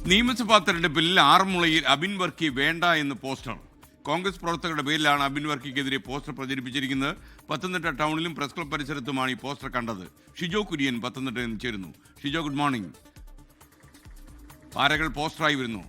നിയമസഭാ തെരഞ്ഞെടുപ്പിൽ ആറന്മുളയിൽ അബിൻ വർക്കി വേണ്ട എന്ന് പോസ്റ്റർ. കോൺഗ്രസ് പ്രവർത്തകരുടെ പേരിലാണ് അബിൻ വർക്കിക്കെതിരെ പോസ്റ്റർ പ്രചരിപ്പിച്ചിരിക്കുന്നത്. പത്തനംതിട്ട ടൗണിലും പ്രസ് ക്ലബ് പരിസരത്തുമാണ് ഈ പോസ്റ്റർ കണ്ടത്. ഷിജോ കുര്യൻ പത്തനംതിട്ടയിൽ നിന്ന് ചേരുന്നു. Shijo, good morning. പാരകൾ പോസ്റ്ററായി വരുന്നു.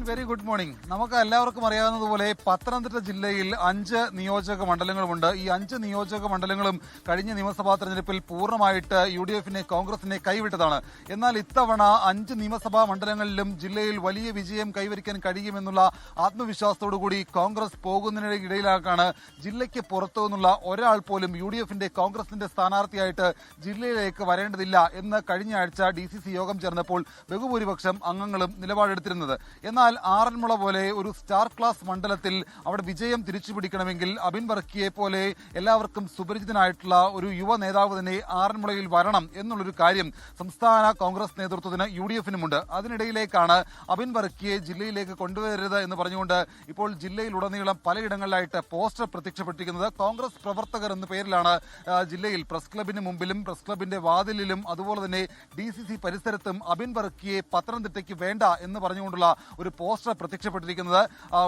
Very good morning. നമുക്ക് എല്ലാവർക്കും അറിയാവുന്നതുപോലെ പത്തനംതിട്ട ജില്ലയിൽ 5 നിയോജക മണ്ഡലങ്ങളുമുണ്ട്. ഈ 5 നിയോജക മണ്ഡലങ്ങളും കഴിഞ്ഞ നിയമസഭാ തെരഞ്ഞെടുപ്പിൽ പൂർണ്ണമായിട്ട് UDF-നെ കോൺഗ്രസിനെ കൈവിട്ടതാണ്. എന്നാൽ ഇത്തവണ 5 നിയമസഭാ മണ്ഡലങ്ങളിലും ജില്ലയിൽ വലിയ വിജയം കൈവരിക്കാൻ കഴിയുമെന്നുള്ള ആത്മവിശ്വാസത്തോടുകൂടി കോൺഗ്രസ് പോകുന്നതിനിടയിലാണ് ജില്ലയ്ക്ക് പുറത്തു നിന്നുള്ള ഒരാൾ പോലും UDF-ന്റെ കോൺഗ്രസിന്റെ സ്ഥാനാർത്ഥിയായിട്ട് ജില്ലയിലേക്ക് വരേണ്ടതില്ല എന്ന് കഴിഞ്ഞ ആഴ്ച DCC യോഗം ചേർന്നപ്പോൾ ബഹുഭൂരിപക്ഷം അംഗങ്ങളും നിലപാടെടുത്തിരുന്നത്. എന്നാൽ ആറന്മുള പോലെ ഒരു സ്റ്റാർ ക്ലാസ് മണ്ഡലത്തിൽ അവിടെ വിജയം തിരിച്ചുപിടിക്കണമെങ്കിൽ അബിൻ വർക്കിയെ പോലെ എല്ലാവർക്കും സുപരിചിതനായിട്ടുള്ള ഒരു യുവ നേതാവ് തന്നെ ആറന്മുളയിൽ വരണം എന്നുള്ളൊരു കാര്യം സംസ്ഥാന കോൺഗ്രസ് നേതൃത്വത്തിന് UDF-നുമുണ്ട്. അതിനിടയിലേക്കാണ് അബിൻ വർക്കിയെ ജില്ലയിലേക്ക് കൊണ്ടുവരരുത് എന്ന് പറഞ്ഞുകൊണ്ട് ഇപ്പോൾ ജില്ലയിലുടനീളം പലയിടങ്ങളിലായിട്ട് പോസ്റ്റർ പ്രത്യക്ഷപ്പെട്ടിരിക്കുന്നത്. കോൺഗ്രസ് പ്രവർത്തകർ എന്ന പേരിലാണ് ജില്ലയിൽ പ്രസ് ക്ലബിന് മുമ്പിലും പ്രസ് ക്ലബിന്റെ വാതിലിലും അതുപോലെ തന്നെ DCC പരിസരത്തും അബിൻ വർക്കിയെ പത്തനംതിട്ടയ്ക്ക് വേണ്ട എന്ന് പറഞ്ഞുകൊണ്ടുള്ള ഒരു പോസ്റ്റർ പ്രത്യക്ഷപ്പെട്ടിരിക്കുന്നത്.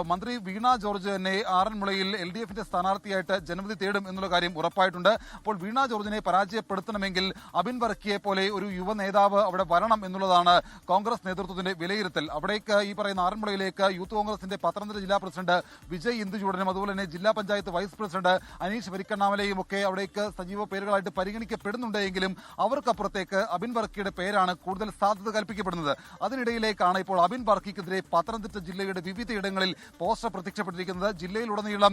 മന്ത്രി വീണ ജോർജ് തന്നെ ആറന്മുളയിൽ LDF-ന്റെ സ്ഥാനാർത്ഥിയായിട്ട് ജനവിധി തേടും എന്നുള്ള കാര്യം ഉറപ്പായിട്ടുണ്ട്. അപ്പോൾ വീണ ജോർജിനെ പരാജയപ്പെടുത്തണമെങ്കിൽ അബിൻ വർക്കിയെ പോലെ ഒരു യുവ നേതാവ് അവിടെ വരണം എന്നുള്ളതാണ് കോൺഗ്രസ് നേതൃത്വത്തിന്റെ വിലയിരുത്തൽ. അവിടേക്ക് ഈ പറയുന്ന ആറന്മുളയിലേക്ക് യൂത്ത് കോൺഗ്രസിന്റെ പത്തനംതിട്ട ജില്ലാ പ്രസിഡന്റ് വിജയ് ഇന്ദുചൂടനും അതുപോലെ തന്നെ ജില്ലാ പഞ്ചായത്ത് വൈസ് പ്രസിഡന്റ് അനീഷ് വരിക്കണ്ണാമലയും ഒക്കെ അവിടേക്ക് സജീവ പേരുകളായിട്ട് പരിഗണിക്കപ്പെടുന്നുണ്ടെങ്കിലും അവർക്കപ്പുറത്തേക്ക് അബിൻ വർക്കിയുടെ പേരാണ് കൂടുതൽ സാധ്യത കൽപ്പിക്കപ്പെടുന്നത്. അതിനിടയിലേക്കാണ് ഇപ്പോൾ അബിൻ വർക്കിക്കെതിരെ പത്തനംതിട്ട ജില്ലയുടെ വിവിധയിടങ്ങളിൽ പോസ്റ്റർ പ്രത്യക്ഷപ്പെട്ടിരിക്കുന്നത്. ജില്ലയിലുടനീളം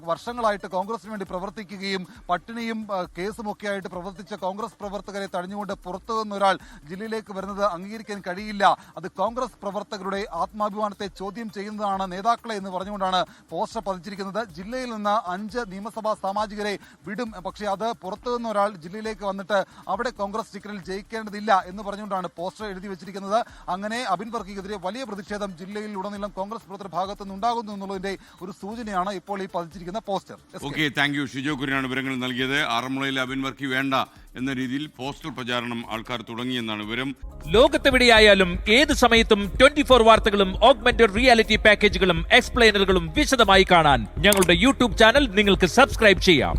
വർഷങ്ങളായിട്ട് കോൺഗ്രസിന് വേണ്ടി പ്രവർത്തിക്കുകയും പട്ടിണിയും കേസും ഒക്കെ ആയിട്ട് പ്രവർത്തിച്ച കോൺഗ്രസ് പ്രവർത്തകരെ തടഞ്ഞുകൊണ്ട് പുറത്തു നിന്നൊരാൾ ജില്ലയിലേക്ക് വരുന്നത് അംഗീകരിക്കാൻ കഴിയില്ല. അത് കോൺഗ്രസ് പ്രവർത്തകരുടെ ആത്മാഭിമാനത്തെ ചോദ്യം ചെയ്യുന്നതാണ് നേതാക്കളെ എന്ന് പറഞ്ഞുകൊണ്ടാണ് പോസ്റ്റർ പതിച്ചിരിക്കുന്നത്. ജില്ലയിൽ നിന്ന് 5 നിയമസഭാ സാമാജികരെ വിടും, പക്ഷേ അത് പുറത്തു നിന്ന ഒരാൾ ജില്ലയിലേക്ക് വന്നിട്ട് അവിടെ കോൺഗ്രസ് ടിക്കറ്റിൽ ജയിക്കേണ്ടതില്ല എന്ന് പറഞ്ഞുകൊണ്ടാണ് പോസ്റ്റർ എഴുതി വെച്ചിരിക്കുന്നത്. അങ്ങനെ അബിൻ വർക്കിക്കെതിരെ വലിയ പ്രതിഷേധം ജില്ലയിൽ ഉടനീളം കോൺഗ്രസ് പ്രവർത്തകർ ഭാഗത്തു നിന്നുണ്ടാകുന്നു എന്നുള്ളതിന്റെ ഒരു സൂചനയാണ് ഇപ്പോൾ ഈ പതിച്ചിരിക്കുന്ന poster. Okay, thank you. Shijo കുര്യനാണ് വിവരങ്ങൾ നൽകിയത്. ആറന്മുളയിൽ അബിൻ വർക്കി വേണ്ട എന്ന രീതിയിൽ പോസ്റ്റർ പ്രചാരണം ആൾക്കാർ തുടങ്ങിയെന്നാണ് വിവരം. ലോകത്തെവിടെയായാലും ഏത് സമയത്തും 24 വാർത്തകളും ഓഗ്മെന്റഡ് റിയാലിറ്റി പാക്കേജുകളും എക്സ്പ്ലെയിനറുകളും വിശദമായി കാണാൻ ഞങ്ങളുടെ YouTube ചാനൽ നിങ്ങൾക്ക് സബ്സ്ക്രൈബ് ചെയ്യാം.